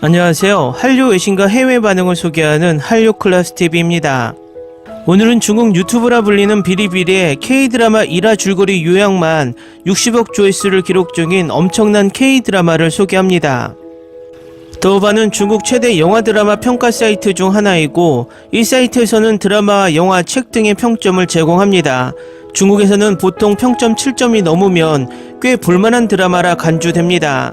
안녕하세요. 한류 외신과 해외 반응을 소개하는 한류클래스TV입니다. 오늘은 중국 유튜브라 불리는 비리비리의 K드라마 1화 줄거리 요약만 60억 조회수를 기록 중인 엄청난 K드라마를 소개합니다. 더우바는 중국 최대 영화 드라마 평가 사이트 중 하나이고 이 사이트에서는 드라마와 영화, 책 등의 평점을 제공합니다. 중국에서는 보통 평점 7점이 넘으면 꽤 볼만한 드라마라 간주됩니다.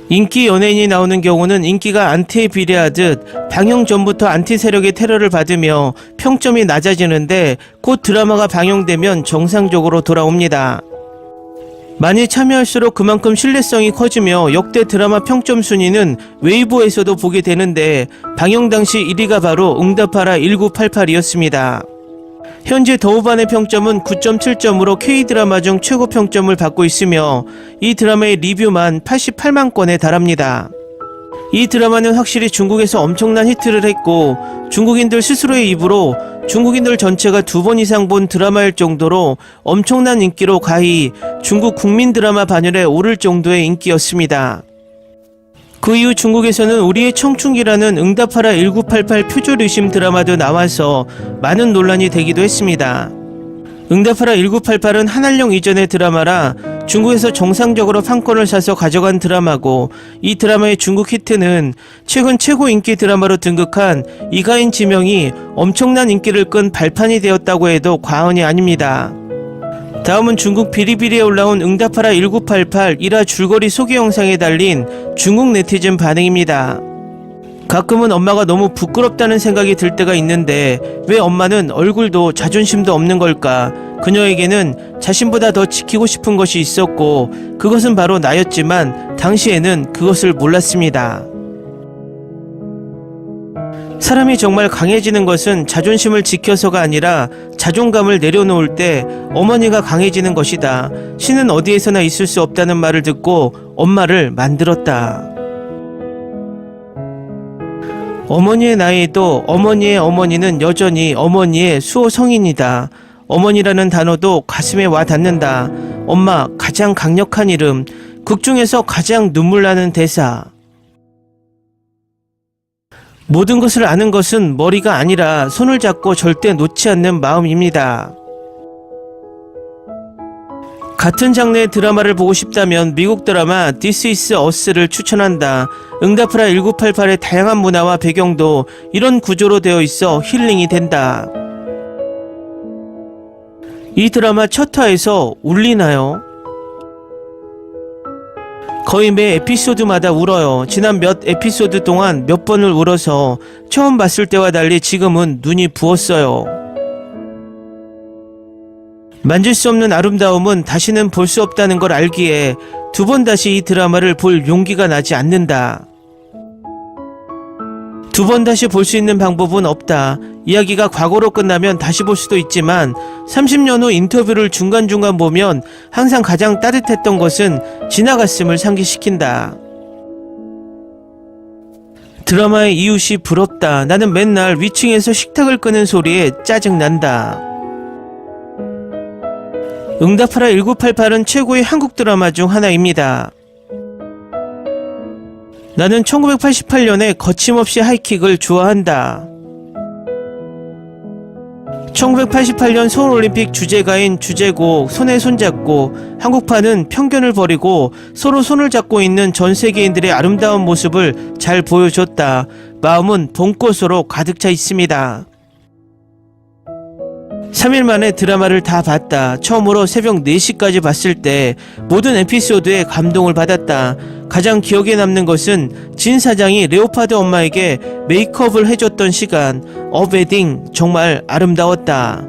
인기 연예인이 나오는 경우는 인기가 안티에 비례하듯 방영 전부터 안티 세력의 테러를 받으며 평점이 낮아지는데 곧 드라마가 방영되면 정상적으로 돌아옵니다. 많이 참여할수록 그만큼 신뢰성이 커지며 역대 드라마 평점 순위는 웨이보에서도 보게 되는데 방영 당시 1위가 바로 응답하라 1988이었습니다. 현재 더우반의 평점은 9.7점으로 K드라마 중 최고 평점을 받고 있으며 이 드라마의 리뷰만 88만 건에 달합니다. 이 드라마는 확실히 중국에서 엄청난 히트를 했고 중국인들 스스로의 입으로 중국인들 전체가 2번 이상 본 드라마일 정도로 엄청난 인기로 가히 중국 국민 드라마 반열에 오를 정도의 인기였습니다. 그 이후 중국에서는 우리의 청춘기라는 응답하라 1988 표절의심 드라마도 나와서 많은 논란이 되기도 했습니다. 응답하라 1988은 한알령 이전의 드라마라 중국에서 정상적으로 판권을 사서 가져간 드라마고 이 드라마의 중국 히트는 최근 최고 인기 드라마로 등극한 이가인 지명이 엄청난 인기를 끈 발판이 되었다고 해도 과언이 아닙니다. 다음은 중국 비리비리에 올라온 응답하라 1988 1화 줄거리 소개 영상에 달린 중국 네티즌 반응입니다. 가끔은 엄마가 너무 부끄럽다는 생각이 들 때가 있는데 왜 엄마는 얼굴도 자존심도 없는 걸까? 그녀에게는 자신보다 더 지키고 싶은 것이 있었고 그것은 바로 나였지만 당시에는 그것을 몰랐습니다. 사람이 정말 강해지는 것은 자존심을 지켜서가 아니라 자존감을 내려놓을 때 어머니가 강해지는 것이다. 신은 어디에서나 있을 수 없다는 말을 듣고 엄마를 만들었다. 어머니의 나이에도 어머니의 어머니는 여전히 어머니의 수호 성인이다. 어머니라는 단어도 가슴에 와 닿는다. 엄마, 가장 강력한 이름, 극 중에서 가장 눈물 나는 대사. 모든 것을 아는 것은 머리가 아니라 손을 잡고 절대 놓지 않는 마음입니다. 같은 장르의 드라마를 보고 싶다면 미국 드라마 This is Us를 추천한다. 응답하라 1988의 다양한 문화와 배경도 이런 구조로 되어 있어 힐링이 된다. 이 드라마 첫 화에서 울리나요? 거의 매 에피소드마다 울어요. 지난 몇 에피소드 동안 몇 번을 울어서 처음 봤을 때와 달리 지금은 눈이 부었어요. 만질 수 없는 아름다움은 다시는 볼 수 없다는 걸 알기에 2번 다시 이 드라마를 볼 용기가 나지 않는다. 2번 다시 볼 수 있는 방법은 없다. 이야기가 과거로 끝나면 다시 볼 수도 있지만 30년 후 인터뷰를 중간중간 보면 항상 가장 따뜻했던 것은 지나갔음을 상기시킨다. 드라마의 이웃이 부럽다. 나는 맨날 위층에서 식탁을 끄는 소리에 짜증난다. 응답하라 1988은 최고의 한국 드라마 중 하나입니다. 나는 1988년에 거침없이 하이킥을 좋아한다. 1988년 서울올림픽 주제가인 주제곡 손에 손잡고 한국판은 편견을 버리고 서로 손을 잡고 있는 전 세계인들의 아름다운 모습을 잘 보여줬다. 마음은 봄꽃으로 가득 차 있습니다. 3일 만에 드라마를 다 봤다. 처음으로 새벽 4시까지 봤을 때 모든 에피소드에 감동을 받았다. 가장 기억에 남는 것은 진 사장이 레오파드 엄마에게 메이크업을 해줬던 시간. 웨딩 정말 아름다웠다.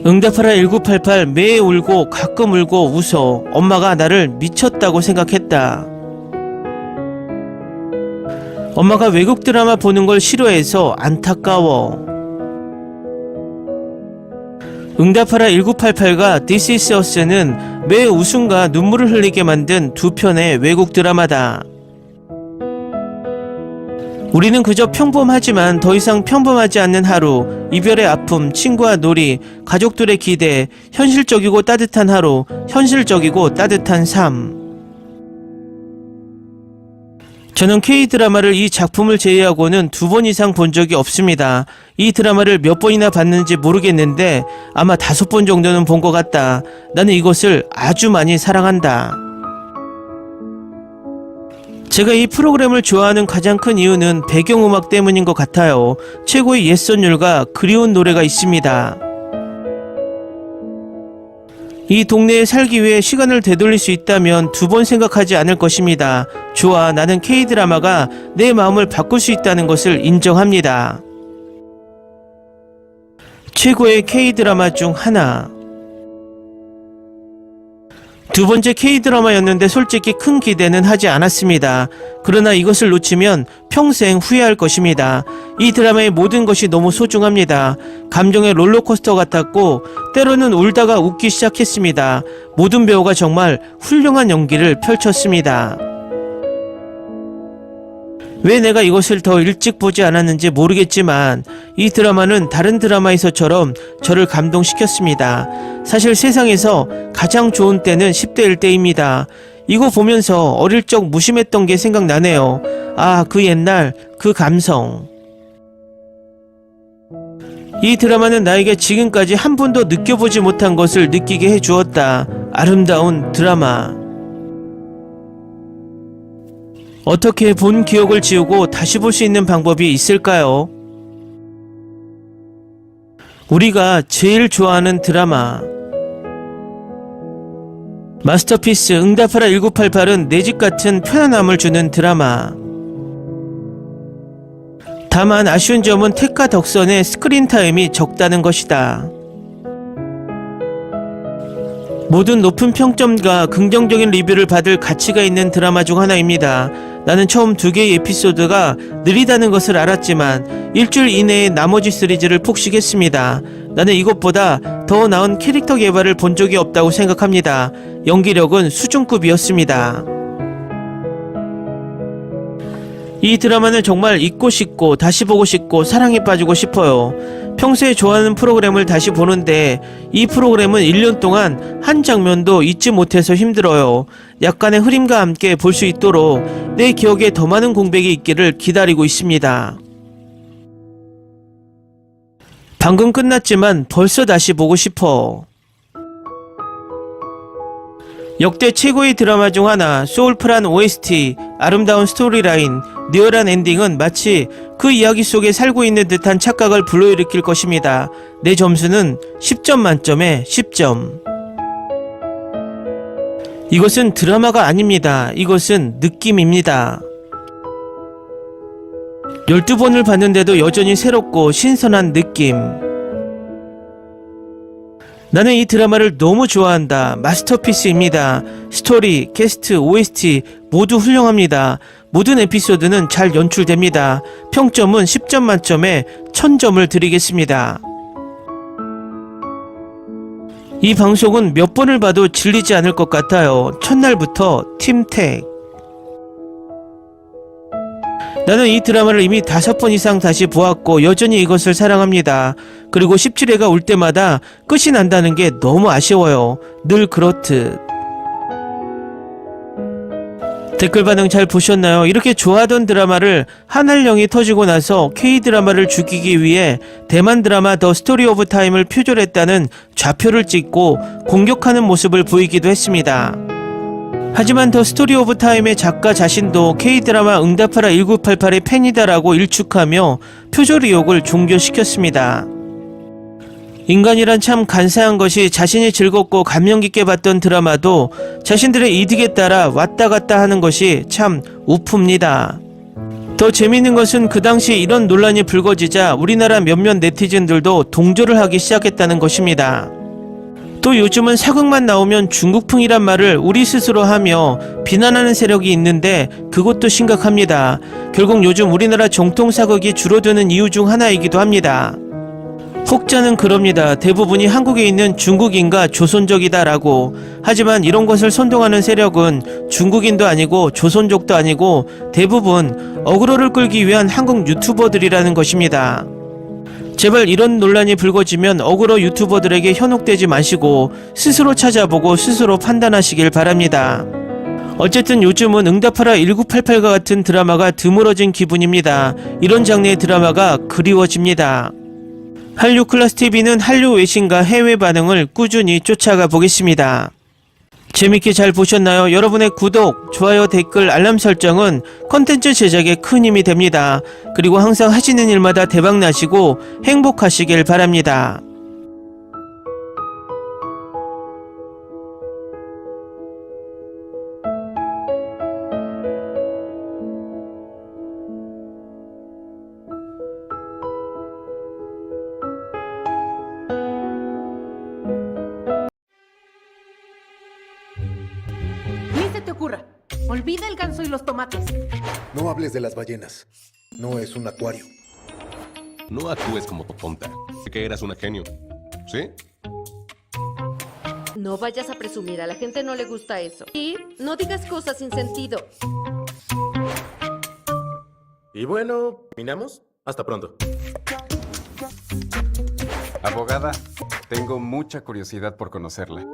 응답하라 1988 매일 울고 가끔 울고 웃어. 엄마가 나를 미쳤다고 생각했다. 엄마가 외국 드라마 보는 걸 싫어해서 안타까워. 응답하라 1988과 This is Us는 매 웃음과 눈물을 흘리게 만든 2편의 외국 드라마다. 우리는 그저 평범하지만 더 이상 평범하지 않는 하루, 이별의 아픔, 친구와 놀이, 가족들의 기대, 현실적이고 따뜻한 하루, 현실적이고 따뜻한 삶. 저는 K-드라마를 이 작품을 제외하고는 2번 이상 본 적이 없습니다. 이 드라마를 몇 번이나 봤는지 모르겠는데 아마 5번 정도는 본 것 같다. 나는 이것을 아주 많이 사랑한다. 제가 이 프로그램을 좋아하는 가장 큰 이유는 배경음악 때문인 것 같아요. 최고의 옛 선율과 그리운 노래가 있습니다. 이 동네에 살기 위해 시간을 되돌릴 수 있다면 2번 생각하지 않을 것입니다. 좋아, 나는 K-드라마가 내 마음을 바꿀 수 있다는 것을 인정합니다. 최고의 K-드라마 중 하나. 2번째 K-드라마였는데 솔직히 큰 기대는 하지 않았습니다. 그러나 이것을 놓치면 평생 후회할 것입니다. 이 드라마의 모든 것이 너무 소중합니다. 감정의 롤러코스터 같았고 때로는 울다가 웃기 시작했습니다. 모든 배우가 정말 훌륭한 연기를 펼쳤습니다. 왜 내가 이것을 더 일찍 보지 않았는지 모르겠지만 이 드라마는 다른 드라마에서처럼 저를 감동시켰습니다. 사실 세상에서 가장 좋은 때는 10대일 때입니다. 이거 보면서 어릴 적 무심했던 게 생각나네요. 아, 그 옛날, 그 감성. 이 드라마는 나에게 지금까지 한 번도 느껴보지 못한 것을 느끼게 해주었다. 아름다운 드라마. 어떻게 본 기억을 지우고 다시 볼 수 있는 방법이 있을까요? 우리가 제일 좋아하는 드라마. 마스터피스 응답하라 1988은 내 집 같은 편안함을 주는 드라마. 다만 아쉬운 점은 텍과 덕선의 스크린 타임이 적다는 것이다. 모든 높은 평점과 긍정적인 리뷰를 받을 가치가 있는 드라마 중 하나입니다. 나는 처음 2개의 에피소드가 느리다는 것을 알았지만 일주일 이내에 나머지 시리즈를 폭식했습니다. 나는 이것보다 더 나은 캐릭터 개발을 본 적이 없다고 생각합니다. 연기력은 수준급이었습니다. 이 드라마는 정말 잊고 싶고 다시 보고 싶고 사랑에 빠지고 싶어요. 평소에 좋아하는 프로그램을 다시 보는데 이 프로그램은 1년 동안 한 장면도 잊지 못해서 힘들어요. 약간의 흐림과 함께 볼 수 있도록 내 기억에 더 많은 공백이 있기를 기다리고 있습니다. 방금 끝났지만 벌써 다시 보고 싶어. 역대 최고의 드라마 중 하나, 소울풀한 OST, 아름다운 스토리라인, 리얼한 엔딩은 마치 그 이야기 속에 살고 있는 듯한 착각을 불러일으킬 것입니다. 내 점수는 10점 만점에 10점. 이것은 드라마가 아닙니다. 이것은 느낌입니다. 12번을 봤는데도 여전히 새롭고 신선한 느낌. 나는 이 드라마를 너무 좋아한다. 마스터피스입니다. 스토리, 캐스트, OST 모두 훌륭합니다. 모든 에피소드는 잘 연출됩니다. 평점은 10점 만점에 1000점을 드리겠습니다. 이 방송은 몇 번을 봐도 질리지 않을 것 같아요. 첫날부터 팀택. 나는 이 드라마를 이미 5번 이상 다시 보았고 여전히 이것을 사랑합니다. 그리고 17회가 올 때마다 끝이 난다는 게 너무 아쉬워요. 늘 그렇듯. 댓글 반응 잘 보셨나요? 이렇게 좋아하던 드라마를 한알령이 터지고 나서 K-드라마를 죽이기 위해 대만 드라마 더 스토리 오브 타임을 표절했다는 좌표를 찍고 공격하는 모습을 보이기도 했습니다. 하지만 더 스토리 오브 타임의 작가 자신도 K-드라마 응답하라 1988의 팬이다라고 일축하며 표절 의혹을 종결시켰습니다. 인간이란 참 간사한 것이 자신이 즐겁고 감명 깊게 봤던 드라마도 자신들의 이득에 따라 왔다 갔다 하는 것이 참 우프입니다. 더 재미있는 것은 그 당시 이런 논란이 불거지자 우리나라 몇몇 네티즌들도 동조를 하기 시작했다는 것입니다. 또 요즘은 사극만 나오면 중국풍이란 말을 우리 스스로 하며 비난하는 세력이 있는데 그것도 심각합니다. 결국 요즘 우리나라 정통 사극이 줄어드는 이유 중 하나이기도 합니다. 혹자는 그럽니다. 대부분이 한국에 있는 중국인과 조선족이다라고. 하지만 이런 것을 선동하는 세력은 중국인도 아니고 조선족도 아니고 대부분 어그로를 끌기 위한 한국 유튜버들이라는 것입니다. 제발 이런 논란이 불거지면 어그로 유튜버들에게 현혹되지 마시고 스스로 찾아보고 스스로 판단하시길 바랍니다. 어쨌든 요즘은 응답하라 1988과 같은 드라마가 드물어진 기분입니다. 이런 장르의 드라마가 그리워집니다. 한류 클래스 TV는 한류 외신과 해외 반응을 꾸준히 쫓아가 보겠습니다. 재밌게 잘 보셨나요? 여러분의 구독, 좋아요, 댓글, 알람 설정은 컨텐츠 제작에 큰 힘이 됩니다. 그리고 항상 하시는 일마다 대박 나시고 행복하시길 바랍니다. Ni se te ocurra. Olvida el ganso y los tomates. No hables de las ballenas. No es un acuario. No actúes como tonta. Que eras una genio. ¿Sí? No vayas a presumir, a la gente no le gusta eso. Y no digas cosas sin sentido. Y bueno, ¿terminamos? Hasta pronto. Abogada, tengo mucha curiosidad por conocerla.